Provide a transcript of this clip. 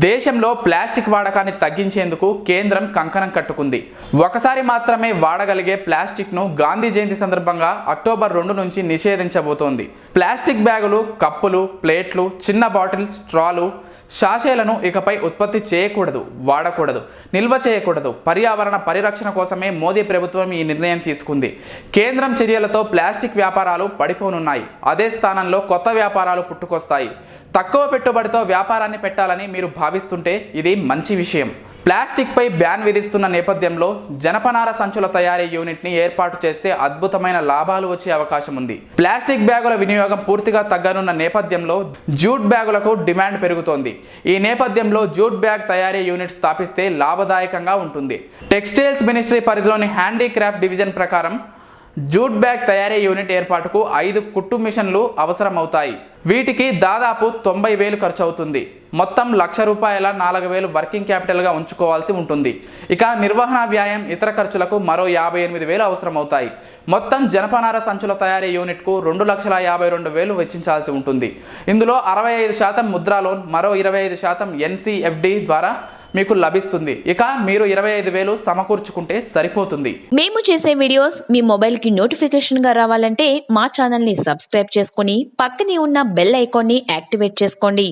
దేశంలో ప్లాస్టిక్ వాడకాన్ని తగ్గించేందుకు కేంద్రం కంకణం కట్టుకుంది. ఒకసారి మాత్రమే వాడగలిగే ప్లాస్టిక్ను గాంధీ జయంతి సందర్భంగా అక్టోబర్ 2 నుంచి నిషేధించబోతోంది. ప్లాస్టిక్ బ్యాగులు, కప్పులు, ప్లేట్లు, చిన్న బాటిల్, స్ట్రాలు, షాషేలను ఇకపై ఉత్పత్తి చేయకూడదు, వాడకూడదు, నిల్వ చేయకూడదు. పర్యావరణ పరిరక్షణ కోసమే మోదీ ప్రభుత్వం ఈ నిర్ణయం తీసుకుంది. కేంద్రం చర్యలతో ప్లాస్టిక్ వ్యాపారాలు పడిపోనున్నాయి. అదే స్థానంలో కొత్త వ్యాపారాలు పుట్టుకొస్తాయి. తక్కువ పెట్టుబడితో వ్యాపారాన్ని పెట్టాలని మీరు భావిస్తుంటే ఇది మంచి విషయం. ప్లాస్టిక్ పై బ్యాన్ విధిస్తున్న నేపథ్యంలో జనపనార సంచుల తయారీ యూనిట్ని ఏర్పాటు చేస్తే అద్భుతమైన లాభాలు వచ్చే అవకాశం ఉంది. ప్లాస్టిక్ బ్యాగుల వినియోగం పూర్తిగా తగ్గనున్న నేపథ్యంలో జూట్ బ్యాగులకు డిమాండ్ పెరుగుతోంది. ఈ నేపథ్యంలో జూట్ బ్యాగ్ తయారీ యూనిట్ స్థాపిస్తే లాభదాయకంగా ఉంటుంది. టెక్స్టైల్స్ మినిస్ట్రీ పరిధిలోని హ్యాండీక్రాఫ్ట్ డివిజన్ ప్రకారం జూట్ బ్యాగ్ తయారీ యూనిట్ ఏర్పాటుకు 5 కుట్టు మిషన్లు అవసరమవుతాయి. వీటికి దాదాపు 90,000 ఖర్చు అవుతుంది. మొత్తం ₹1,00,000 4,000 వర్కింగ్ క్యాపిటల్గా ఉంచుకోవాల్సి ఉంటుంది. ఇక నిర్వహణ, వ్యయం, ఇతర ఖర్చులకు మరో 58,000 అవసరమవుతాయి. మొత్తం జనపనార సంచుల తయారీ యూనిట్కు 2,52,000 వెచ్చించాల్సి ఉంటుంది. ఇందులో 65% ముద్రా లోన్, మరో 25% NCFD ద్వారా మీకు లభిస్తుంది. ఇక మీరు 25,000 సమకూర్చుకుంటే సరిపోతుంది. మేము చేసే వీడియోస్ మీ మొబైల్ కి నోటిఫికేషన్ గా రావాలంటే మా ఛానల్ ని సబ్స్క్రైబ్ చేసుకుని పక్కనే ఉన్న బెల్ ఐకాన్ ని యాక్టివేట్ చేసుకోండి.